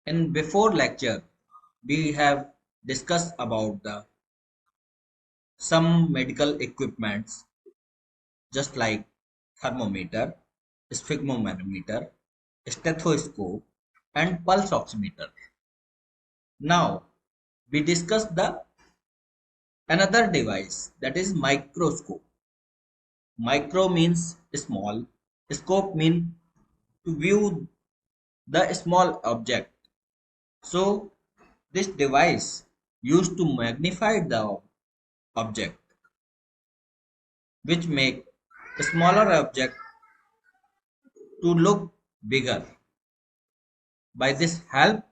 In before lecture, we have discussed about the some medical equipments just like thermometer, sphygmomanometer, stethoscope, and pulse oximeter. Now we discuss the another device that is microscope. Micro means small, scope means to view the small object. So this device used to magnify the object, which make a smaller object to look bigger. By this help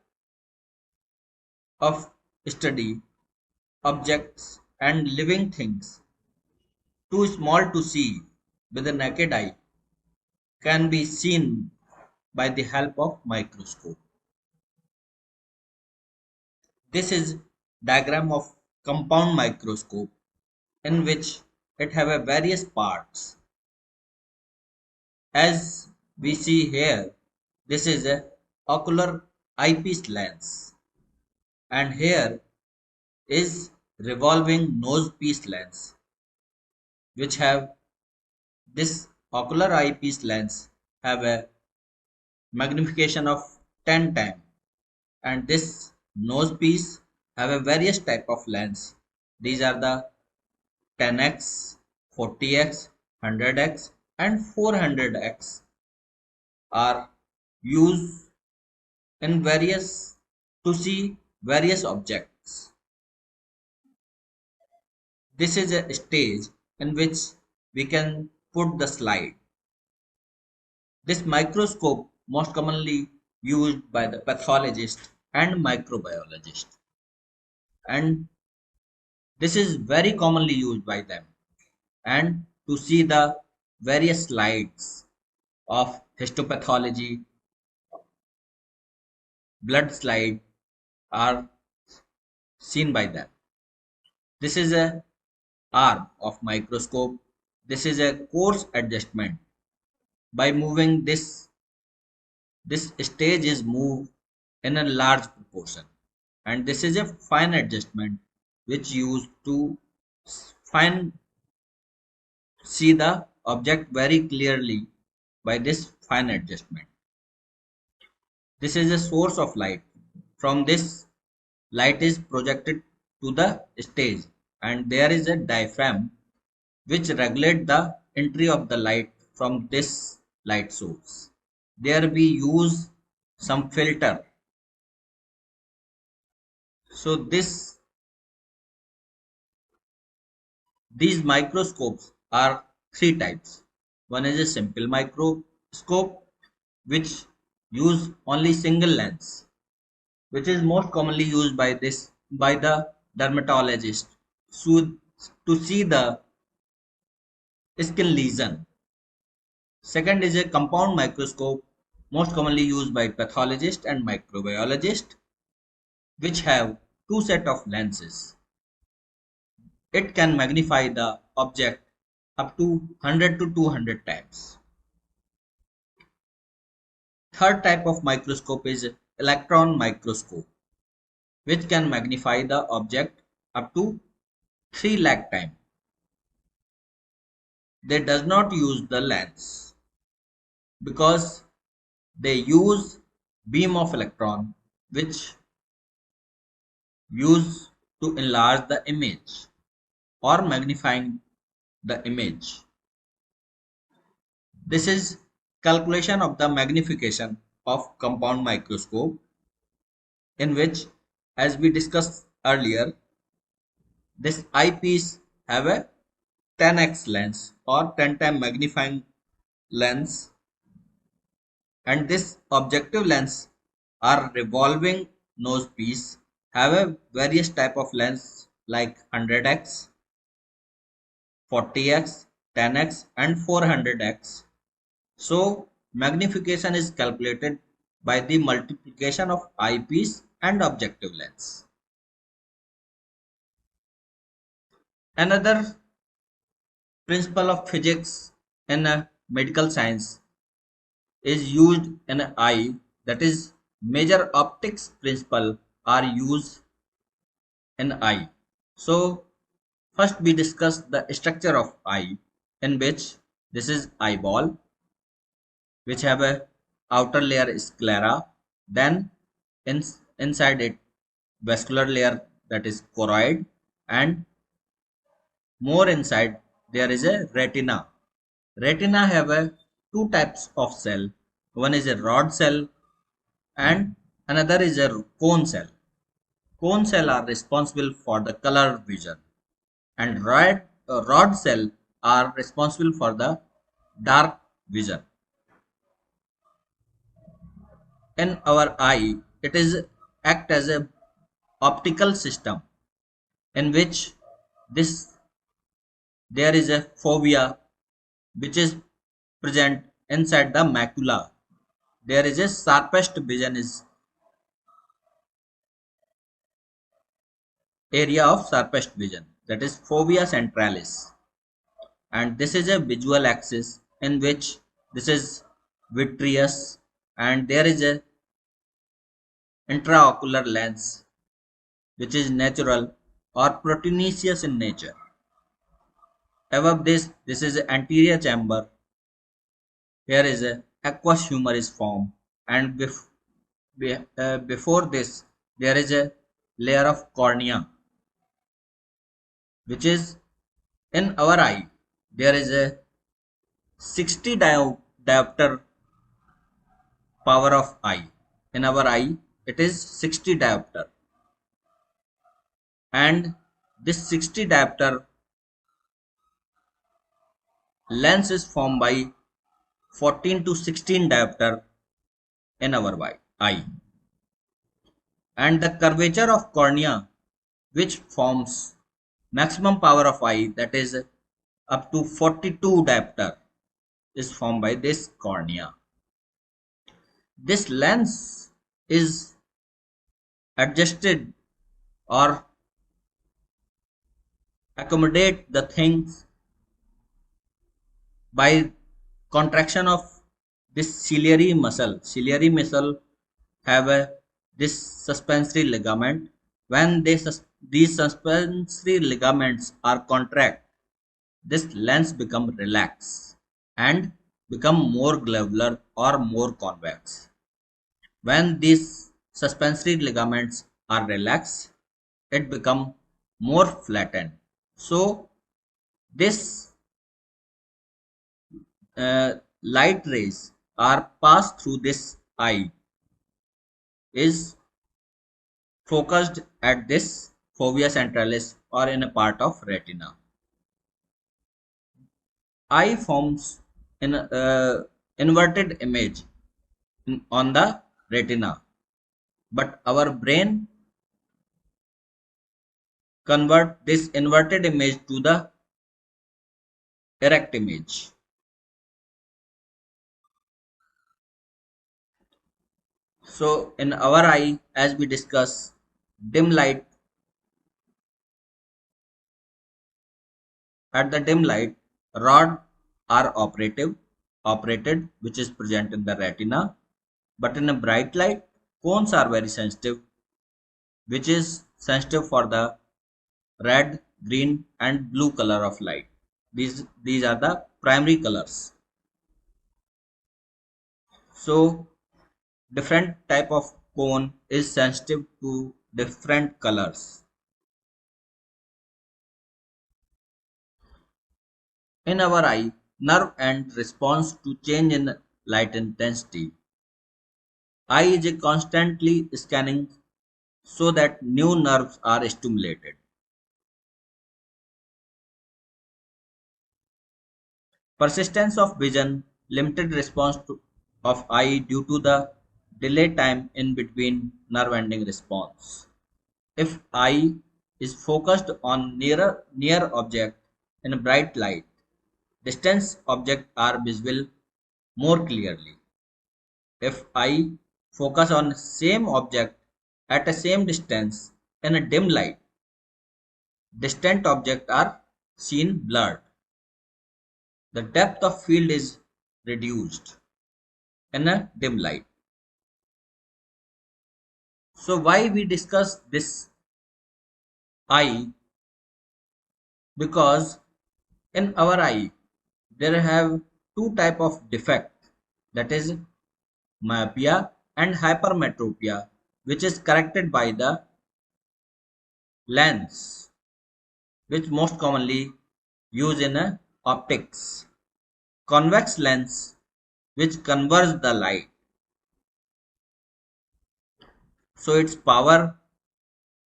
of study objects and living things too small to see with the naked eye can be seen by the help of microscope. This is diagram of compound microscope in which it have a various parts. As we see here, this is a ocular eyepiece lens, and here is revolving nose piece lens, which have this ocular eyepiece lens have a magnification of 10 times, and this nose piece have a various type of lens. These are the 10x, 40x, 100x, and 400x are used in various to see various objects. This is a stage in which we can put the slide. This microscope most commonly used by the pathologist and microbiologist, and this is very commonly used by them, and to see the various slides of histopathology, blood slide are seen by them. This is a arm of microscope. This is a coarse adjustment. By moving this stage is moved in a large proportion, and this is a fine adjustment which used to find see the object very clearly by this fine adjustment. This is a source of light. From this, light is projected to the stage, and there is a diaphragm which regulates the entry of the light from this light source. There we use some filter. So these microscopes are three types. One is a simple microscope which use only single lens, which is most commonly used by the dermatologist so, to see the skin lesion. Second is a compound microscope, most commonly used by pathologists and microbiologists, which have two set of lenses. It can magnify the object up to 100 to 200 times. Third type of microscope is electron microscope, which can magnify the object up to 3 lakh times. They does not use the lens because they use beam of electron which use to enlarge the image or magnifying the image. This is calculation of the magnification of compound microscope, in which, as we discussed earlier, this eyepiece have a 10x lens or 10 time magnifying lens, and this objective lens or revolving nose piece have a various type of lens like 100x, 40x, 10x, and 400x. So magnification is calculated by the multiplication of eyepiece and objective lens. Another principle of physics in medical science is used in an eye, that is major optics principle are used in eye. So first we discuss the structure of eye, in which this is eyeball, which have a outer layer is sclera, then inside it vascular layer, that is choroid, and more inside there is a retina. Retina have a two types of cell. One is a rod cell and another is a cone cell. Cone cell are responsible for the color vision, and rod cell are responsible for the dark vision. In our eye, it is act as a optical system in which this there is a fovea which is present inside the macula. There is a sharpest vision is area of sharpest vision, that is fovea centralis, and this is a visual axis in which this is vitreous, and there is a intraocular lens which is natural or proteinaceous in nature. Above this is the anterior chamber. Here is a aqueous humor is formed, and before this there is a layer of cornea, which is in our eye. There is a 60 diopter power of eye. In our eye, it is 60 diopter, and this 60 diopter lens is formed by 14 to 16 diopter in our eye, and the curvature of cornea, which forms maximum power of eye, that is up to 42 diopter, is formed by this cornea. This lens is adjusted or accommodate the things by contraction of this ciliary muscle. Ciliary muscle have this suspensory ligament. When these suspensory ligaments are contract, this lens become relaxed and become more globular or more convex. When these suspensory ligaments are relaxed, it become more flattened. So this light rays are passed through this eye is focused at this fovea centralis or in a part of retina. Eye forms an inverted image on the retina, but our brain convert this inverted image to the erect image. So in our eye, as we discuss, dim light, at the dim light, rod are operated, which is present in the retina, but in a bright light, cones are very sensitive, which is sensitive for the red, green and blue color of light. These are the primary colors. So different type of cone is sensitive to different colors. In our eye, nerve end responds to change in light intensity. Eye is constantly scanning so that new nerves are stimulated. Persistence of vision, limited response of eye due to the delay time in between nerve ending response. If eye is focused on near object in bright light, distant objects are visible more clearly. If eye focus on same object at a same distance in a dim light, distant objects are seen blurred. The depth of field is reduced in a dim light. So why we discuss this eye? Because in our eye there have two type of defect, that is myopia and hypermetropia, which is corrected by the lens, which most commonly used in optics. Convex lens, which converts the light, so its power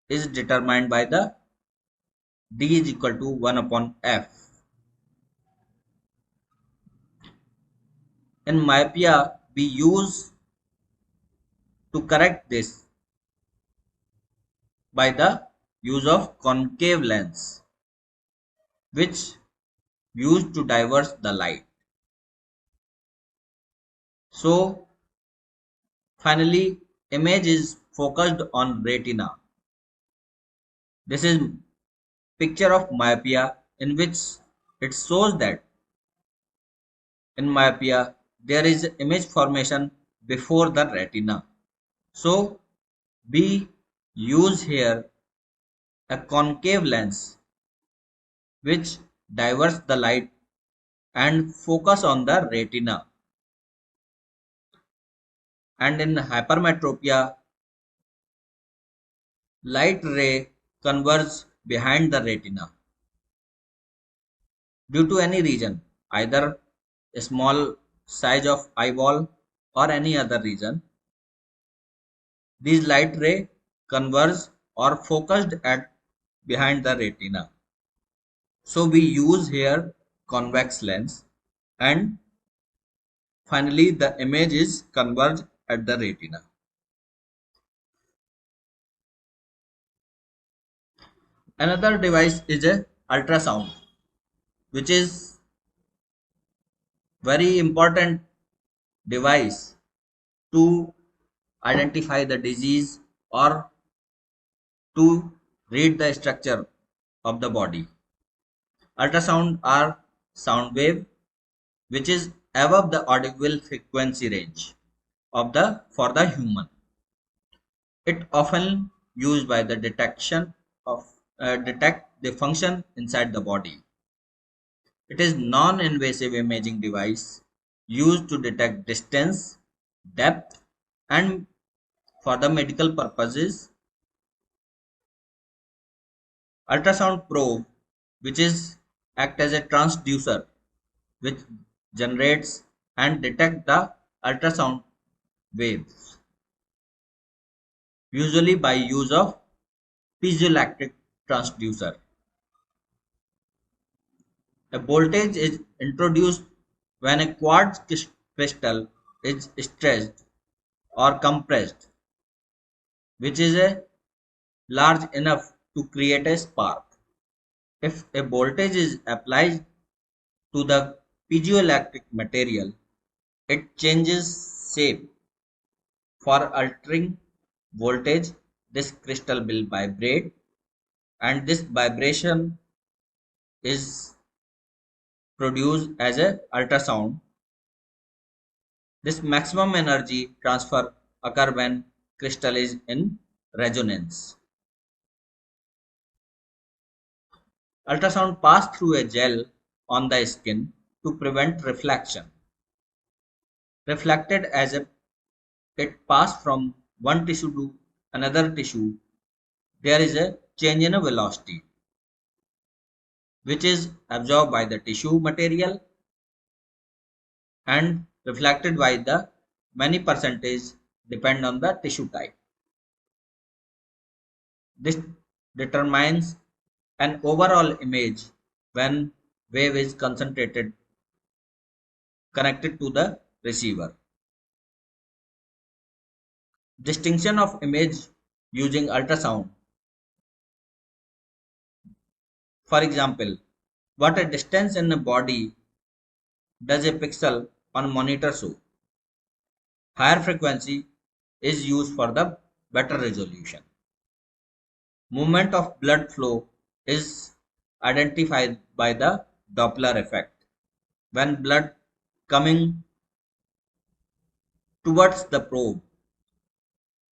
is determined by the D is equal to 1 upon F. In myopia, we use to correct this by the use of concave lens, which used to diverse the light. So finally, image is focused on retina. This is picture of myopia in which it shows that in myopia there is image formation before the retina. So we use here a concave lens which diverts the light and focus on the retina. And in hypermetropia, light ray converges behind the retina due to any reason, either a small size of eyeball or any other reason. These light ray converge or focused at behind the retina. So we use here convex lens, and finally the image is converged at the retina. Another device is a ultrasound, which is very important device to identify the disease or to read the structure of the body. Ultrasound are sound wave which is above the audible frequency range of the for the human. It often used by the detection of detect the function inside the body. It is non-invasive imaging device used to detect distance, depth, and for the medical purposes. Ultrasound probe, which is act as a transducer, which generates and detect the ultrasound waves, usually by use of piezoelectric transducer. A voltage is introduced when a quartz crystal is stretched or compressed, which is large enough to create a spark. If a voltage is applied to the piezoelectric material, it changes shape. For altering voltage, this crystal will vibrate, and this vibration is produced as a ultrasound. This maximum energy transfer occur when crystal is in resonance. Ultrasound pass through a gel on the skin to prevent reflection. Reflected as it pass from one tissue to another tissue, there is a change in a velocity, which is absorbed by the tissue material and reflected by the many percentage depend on the tissue type. This determines an overall image when wave is concentrated connected to the receiver. Distinction of image using ultrasound. For example, what a distance in a body does a pixel on monitor show? Higher frequency is used for the better resolution. Movement of blood flow is identified by the Doppler effect. When blood coming towards the probe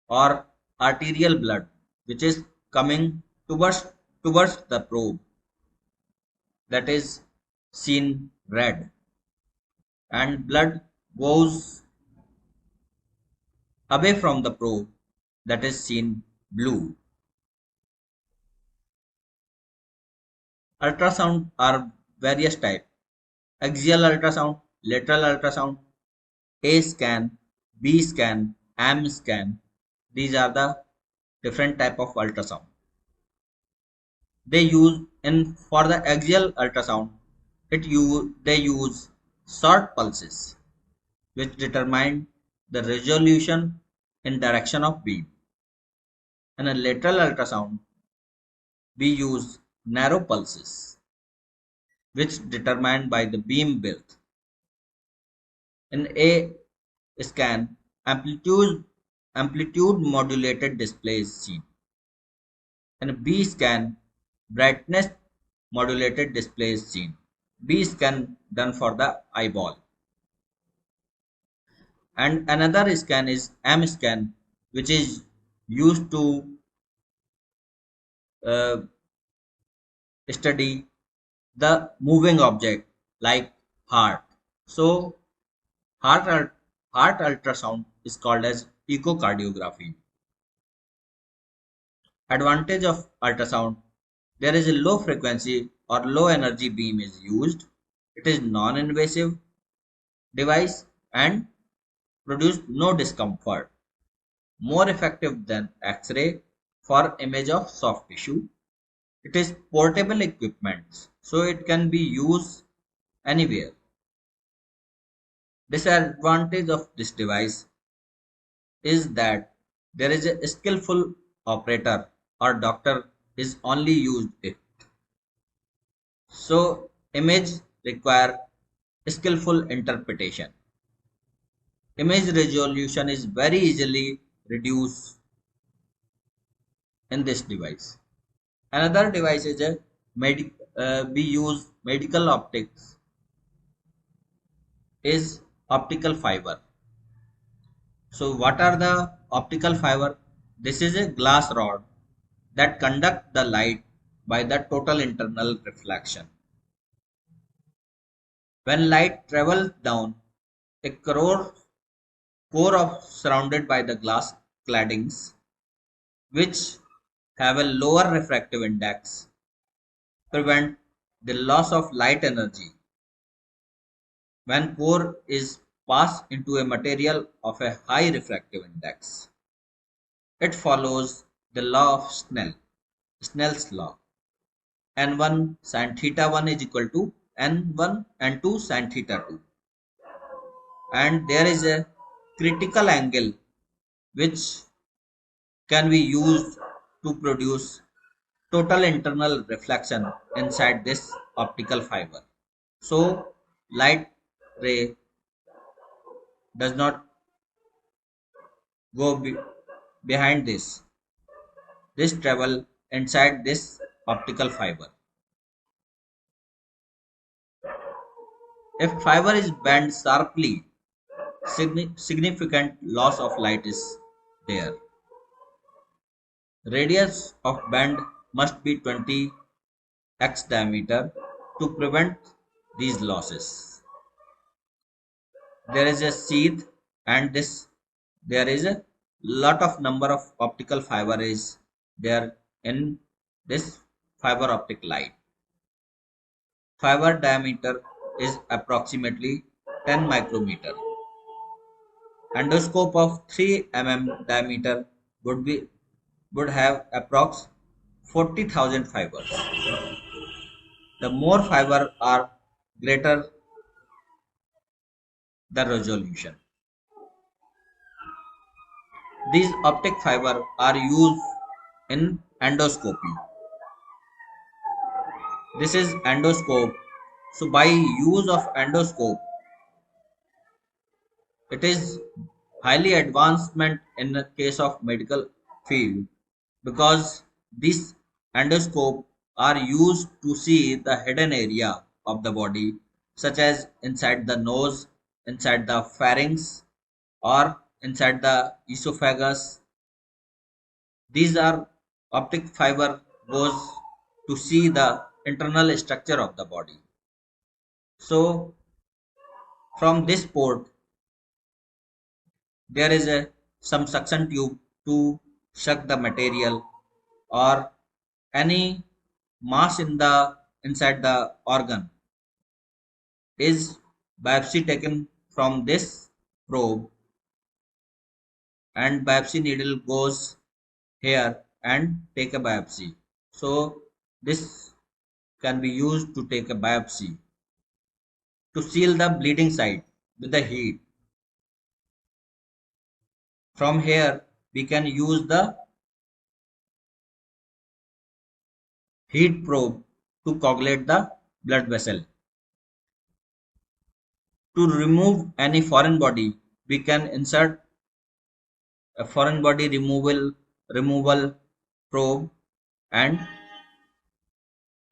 or arterial blood which is coming towards the probe, that is seen red, and blood goes away from the probe, that is seen blue. Ultrasound are various types: axial ultrasound, lateral ultrasound, A scan, B scan, M scan. These are the different type of ultrasound. They use in for the axial ultrasound. They use short pulses which determine the resolution in direction of beam. In a lateral ultrasound, we use narrow pulses which determined by the beam width. In A scan, amplitude modulated display is seen. In B scan, brightness modulated display is seen. B scan done for the eyeball. And another scan is M scan, which is used to uh, study the moving object like heart. So heart ultrasound is called as echocardiography. Advantage of ultrasound: there is a low frequency or low energy beam is used. It is non-invasive device and produce no discomfort. More effective than X-ray for image of soft tissue. It is portable equipment, so it can be used anywhere. Disadvantage of this device is that there is a skillful operator or doctor is only used it. So image require skillful interpretation. Image resolution is very easily reduced in this device. Another device is a we use medical optics is optical fiber. So what are the optical fiber? This is a glass rod that conduct the light by the total internal reflection. When light travels down, a core of surrounded by the glass claddings, which have a lower refractive index, prevent the loss of light energy. When core is passed into a material of a high refractive index, it follows the law of Snell's law. N1 sin theta 1 is equal to N1 and 2 sin theta 2. And there is a critical angle which can be used to produce total internal reflection inside this optical fiber. So light ray does not go behind this. This travel inside this optical fiber. If fiber is bent sharply, significant loss of light is there. Radius of bend must be 20x diameter to prevent these losses. There is a sheath and there is a lot of number of optical fiber is there in this fiber optic light. Fiber diameter is approximately 10 micrometer. Endoscope of 3 mm diameter would have approx 40,000 fibers. The more fiber are greater the resolution. These optic fiber are used in endoscopy. This is endoscope. So by use of endoscope, it is highly advancement in the case of medical field because these endoscope are used to see the hidden area of the body such as inside the nose, inside the pharynx or inside the esophagus These are optic fiber goes to see the internal structure of the body. So from this port there is a some suction tube to suck the material or any mass in the inside the organ is biopsy taken from this probe, and biopsy needle goes here and take a biopsy. So this can be used to take a biopsy to seal the bleeding site with the heat. From here we can use the heat probe to coagulate the blood vessel. To remove any foreign body, we can insert a foreign body removal probe and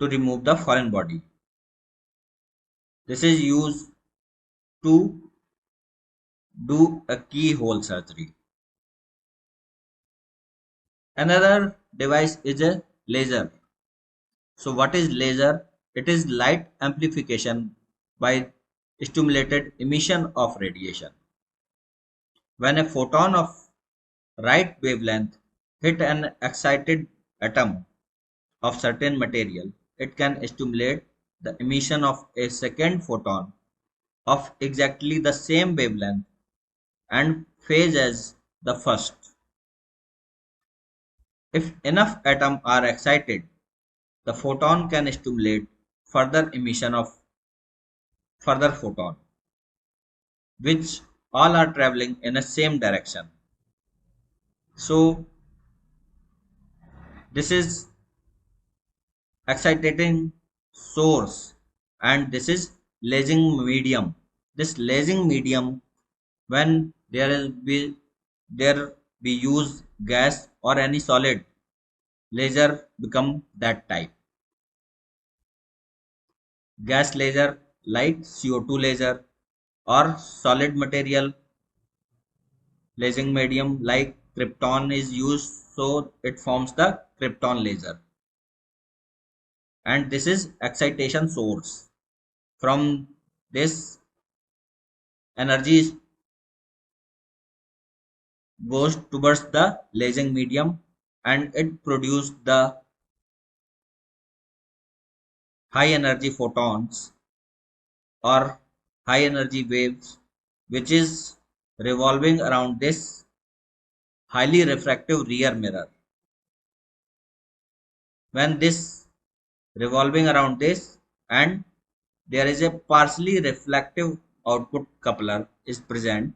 to remove the foreign body. This is used to do a keyhole surgery. Another device is a laser. So what is laser? It is light amplification by stimulated emission of radiation. When a photon of right wavelength hit an excited atom of certain material, it can stimulate the emission of a second photon of exactly the same wavelength and phase as the first. If enough atoms are excited, the photon can stimulate further emission of further photon, which all are traveling in the same direction. So this is exciting source and this is lasing medium. This lasing medium, when there be use gas or any solid, laser become that type. Gas laser like CO2 laser or solid material lasing medium like krypton is used, so it forms the krypton laser. And this is excitation source. From this energy goes towards the lasing medium and it produces the high energy photons or high energy waves, which is revolving around this highly refractive rear mirror. When this revolving around this and there is a partially reflective output coupler is present,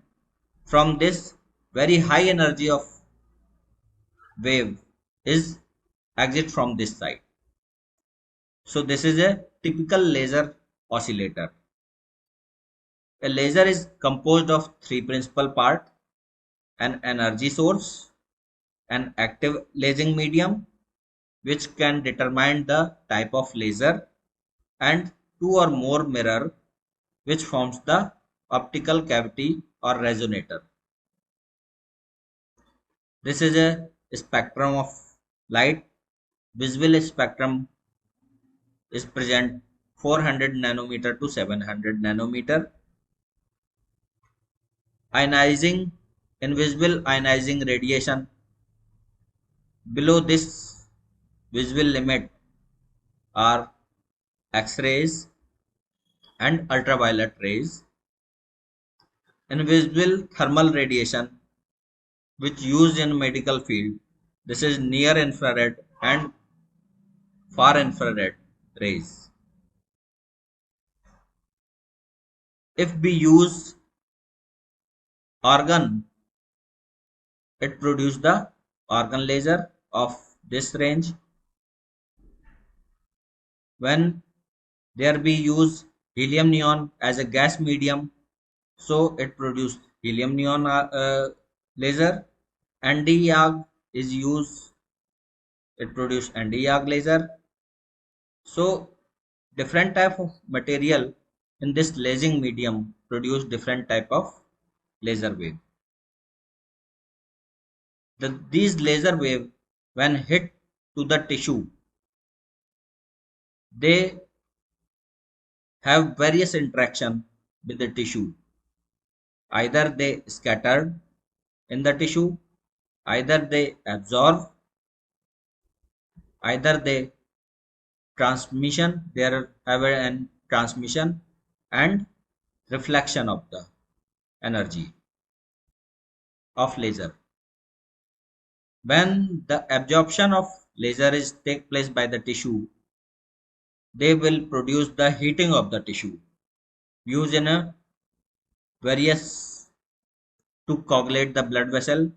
from this very high energy of wave is exit from this side. So this is a typical laser oscillator. A laser is composed of three principal parts: an energy source, an active lasing medium, which can determine the type of laser, and two or more mirror, which forms the optical cavity or resonator. This is a spectrum of light. Visible spectrum is present 400 nanometer to 700 nanometer. Ionizing, invisible ionizing radiation below this visible limit are X-rays and ultraviolet rays. Invisible thermal radiation, which used in medical field, this is near infrared and far infrared rays. If we use organ, it produces the organ laser of this range. When there be use helium neon as a gas medium, so it produces helium neon laser. Nd:YAG is used, it produces Nd:YAG laser. So different type of material in this lasing medium produce different type of laser wave. These laser wave when hit to the tissue, they have various interaction with the tissue. Either they scattered in the tissue, either they absorb, either they transmission, there have an transmission and reflection of the energy of laser. When the absorption of laser is take place by the tissue, they will produce the heating of the tissue used in a various to coagulate the blood vessel,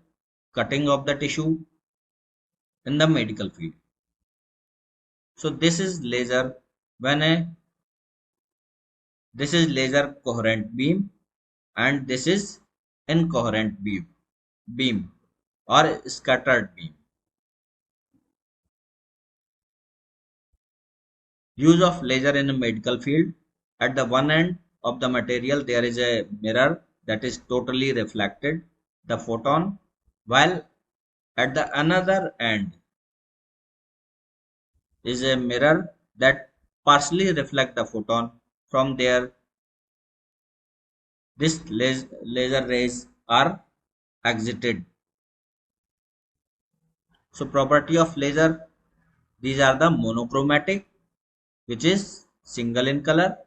cutting of the tissue in the medical field. So when a this is laser coherent beam and this is incoherent beam or scattered beam. Use of laser in a medical field. At the one end of the material there is a mirror that is totally reflected the photon, while at the another end is a mirror that partially reflect the photon. From there this laser rays are exited. So property of laser, these are the monochromatic, which is single in color.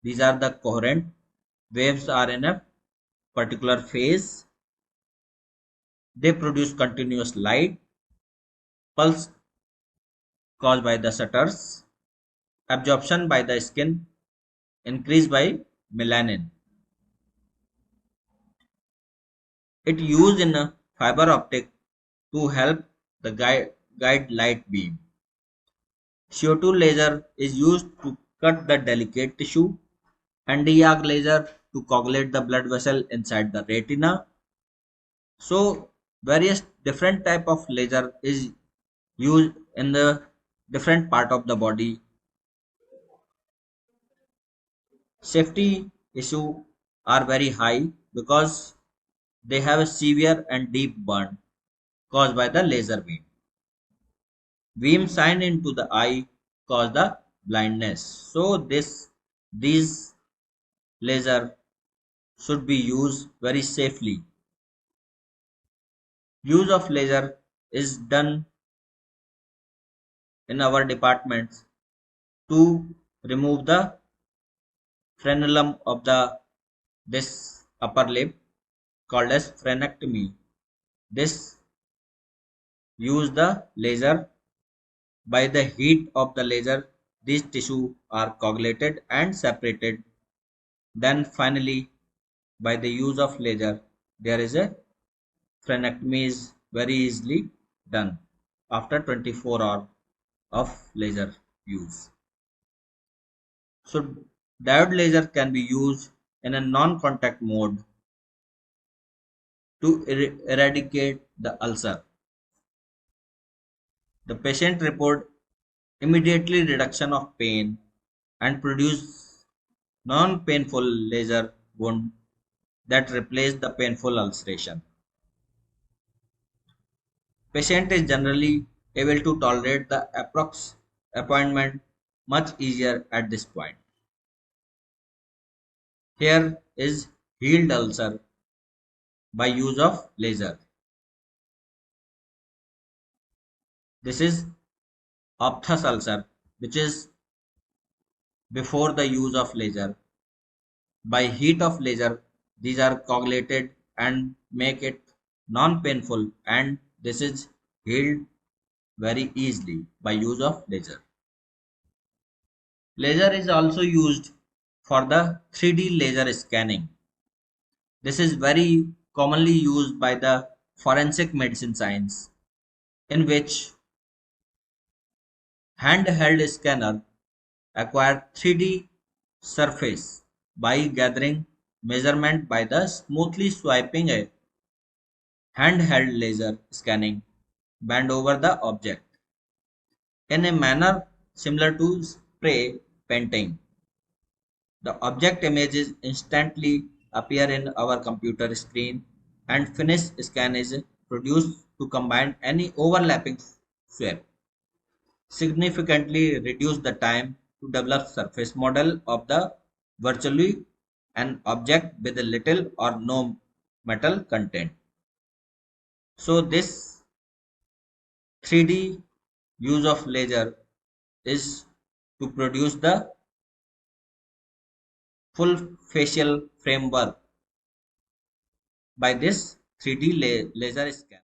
These are the coherent, waves are in a particular phase. They produce continuous light, pulse caused by the shutters, absorption by the skin, increased by melanin. It used in a fiber optic to help the guide light beam. CO2 laser is used to cut the delicate tissue, Nd:YAG laser to coagulate the blood vessel inside the retina. So various different type of laser is used in the different part of the body. Safety issue are very high because they have a severe and deep burn caused by the laser beam. Beam shine into the eye cause the blindness. So these laser should be used very safely. Use of laser is done in our departments to remove the frenulum of the this upper lip called as frenectomy. This use the laser. By the heat of the laser, these tissue are coagulated and separated. Then finally, by the use of laser, there is a frenectomy is very easily done after 24 hours of laser use. So diode laser can be used in a non-contact mode to eradicate the ulcer. The patient report immediately reduction of pain and produce non-painful laser wound that replace the painful ulceration. Patient is generally able to tolerate the approx appointment much easier at this point. Here is healed ulcer by use of laser. This is aphthous ulcer, which is before the use of laser. By heat of laser, these are coagulated and make it non-painful, and this is healed very easily by use of laser. Laser is also used for the 3D laser scanning. This is very commonly used by the forensic medicine science, in which handheld scanner acquire 3D surface by gathering measurement by the smoothly swiping a handheld laser scanning band over the object in a manner similar to spray painting. The object images instantly appear in our computer screen and finished scan is produced to combine any overlapping swap, significantly reduce the time to develop surface model of the virtually an object with a little or no metal content. So this 3D use of laser is to produce the full facial framework by this 3D laser scan.